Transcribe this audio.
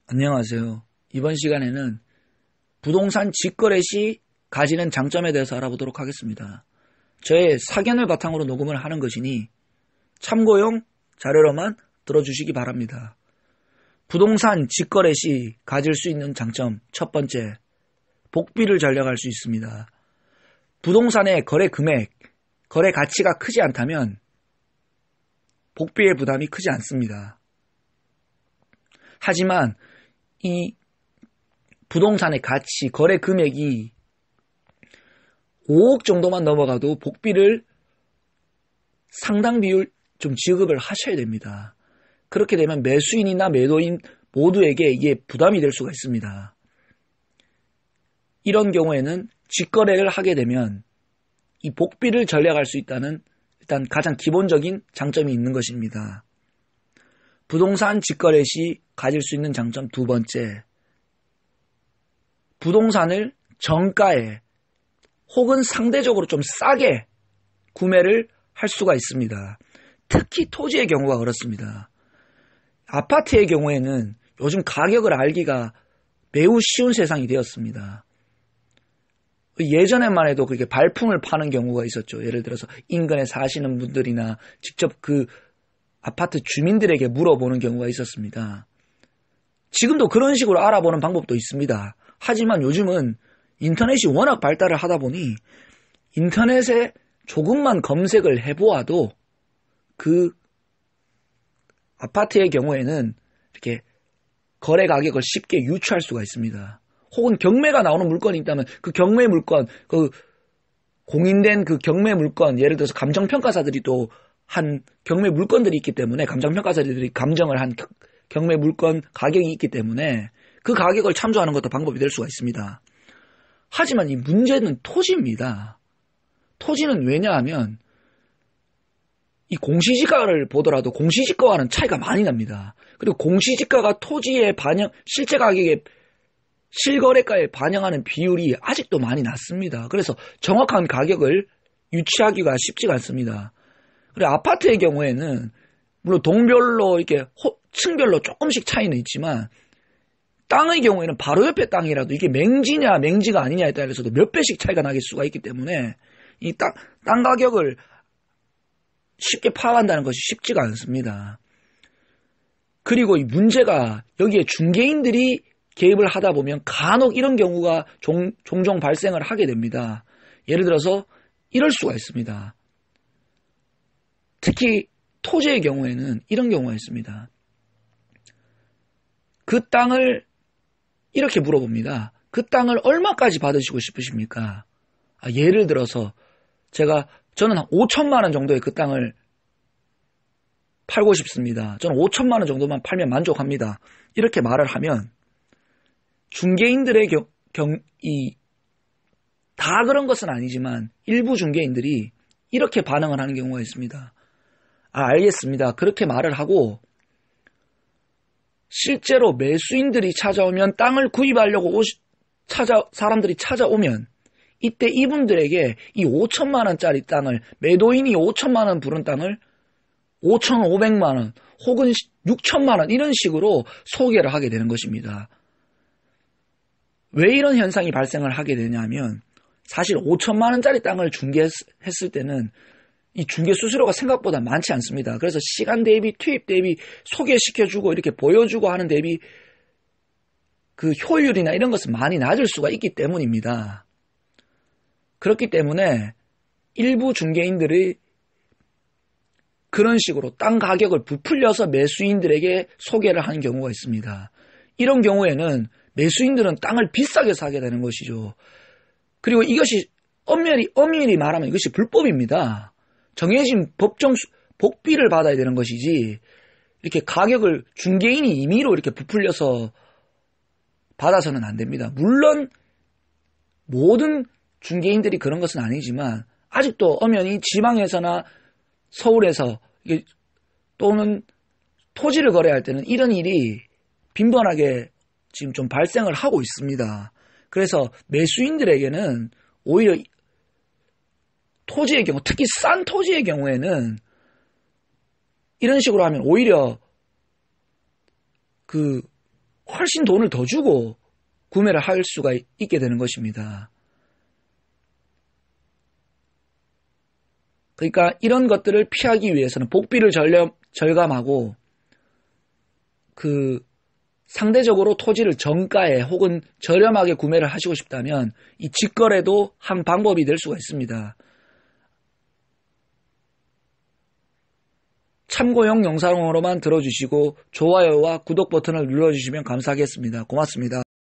안녕하세요. 이번 시간에는 부동산 직거래 시 가지는 장점에 대해서 알아보도록 하겠습니다. 저의 사견을 바탕으로 녹음을 하는 것이니 참고용 자료로만 들어주시기 바랍니다. 부동산 직거래 시 가질 수 있는 장점 첫 번째, 복비를 절약할 수 있습니다. 부동산의 거래 금액, 거래 가치가 크지 않다면 복비의 부담이 크지 않습니다. 하지만 이 부동산의 가치, 거래 금액이 5억 정도만 넘어가도 복비를 상당 비율 좀 지급을 하셔야 됩니다. 그렇게 되면 매수인이나 매도인 모두에게 이게 부담이 될 수가 있습니다. 이런 경우에는 직거래를 하게 되면 이 복비를 절약할 수 있다는 일단 가장 기본적인 장점이 있는 것입니다. 부동산 직거래 시 가질 수 있는 장점 두 번째, 부동산을 정가에 혹은 상대적으로 좀 싸게 구매를 할 수가 있습니다. 특히 토지의 경우가 그렇습니다. 아파트의 경우에는 요즘 가격을 알기가 매우 쉬운 세상이 되었습니다. 예전에만 해도 그렇게 발품을 파는 경우가 있었죠. 예를 들어서 인근에 사시는 분들이나 직접 그 아파트 주민들에게 물어보는 경우가 있었습니다. 지금도 그런 식으로 알아보는 방법도 있습니다. 하지만 요즘은 인터넷이 워낙 발달을 하다 보니 인터넷에 조금만 검색을 해보아도 그 아파트의 경우에는 이렇게 거래 가격을 쉽게 유추할 수가 있습니다. 혹은 경매가 나오는 물건이 있다면 그 경매 물건, 그 공인된 그 경매 물건, 예를 들어서 감정평가사들이 또 한 경매 물건들이 있기 때문에 감정평가사들이 감정을 한 경매 물건 가격이 있기 때문에 그 가격을 참조하는 것도 방법이 될 수가 있습니다. 하지만 이 문제는 토지입니다. 토지는 왜냐하면 이 공시지가를 보더라도 공시지가와는 차이가 많이 납니다. 그리고 공시지가가 토지의 반영, 실제 가격의 실거래가에 반영하는 비율이 아직도 많이 낮습니다. 그래서 정확한 가격을 유치하기가 쉽지가 않습니다. 그리고 아파트의 경우에는 물론 동별로 이렇게 층별로 조금씩 차이는 있지만 땅의 경우에는 바로 옆에 땅이라도 이게 맹지냐 맹지가 아니냐에 따라서도 몇 배씩 차이가 나길 수가 있기 때문에 이 땅 가격을 쉽게 파악한다는 것이 쉽지가 않습니다. 그리고 이 문제가 여기에 중개인들이 개입을 하다 보면 간혹 이런 경우가 종종 발생을 하게 됩니다. 예를 들어서 이럴 수가 있습니다. 특히 토지의 경우에는 이런 경우가 있습니다. 그 땅을 이렇게 물어봅니다. 그 땅을 얼마까지 받으시고 싶으십니까? 예를 들어서 저는 한 5천만 원 정도의 그 땅을 팔고 싶습니다. 저는 5천만 원 정도만 팔면 만족합니다. 이렇게 말을 하면 중개인들의 다 그런 것은 아니지만 일부 중개인들이 이렇게 반응을 하는 경우가 있습니다. 알겠습니다. 그렇게 말을 하고 실제로 매수인들이 찾아오면 땅을 구입하려고 사람들이 찾아오면 이때 이분들에게 이 5천만 원짜리 땅을 매도인이 5천만 원 부른 땅을 5,500만 원 혹은 6천만 원 이런 식으로 소개를 하게 되는 것입니다. 왜 이런 현상이 발생을 하게 되냐면 사실 5천만 원짜리 땅을 중개했을 때는 이 중개 수수료가 생각보다 많지 않습니다. 그래서 시간 대비, 투입 대비, 소개시켜주고 이렇게 보여주고 하는 대비 그 효율이나 이런 것은 많이 낮을 수가 있기 때문입니다. 그렇기 때문에 일부 중개인들이 그런 식으로 땅 가격을 부풀려서 매수인들에게 소개를 하는 경우가 있습니다. 이런 경우에는 매수인들은 땅을 비싸게 사게 되는 것이죠. 그리고 이것이 엄밀히 말하면 이것이 불법입니다. 정해진 법정 복비를 받아야 되는 것이지 이렇게 가격을 중개인이 임의로 이렇게 부풀려서 받아서는 안 됩니다. 물론 모든 중개인들이 그런 것은 아니지만 아직도 엄연히 지방에서나 서울에서 또는 토지를 거래할 때는 이런 일이 빈번하게 지금 좀 발생을 하고 있습니다. 그래서 매수인들에게는 오히려 토지의 경우, 특히 싼 토지의 경우에는 이런 식으로 하면 오히려 훨씬 돈을 더 주고 구매를 할 수가 있게 되는 것입니다. 그러니까 이런 것들을 피하기 위해서는 복비를 절감하고 상대적으로 토지를 정가에 혹은 저렴하게 구매를 하시고 싶다면 이 직거래도 한 방법이 될 수가 있습니다. 참고용 영상으로만 들어주시고 좋아요와 구독 버튼을 눌러주시면 감사하겠습니다. 고맙습니다.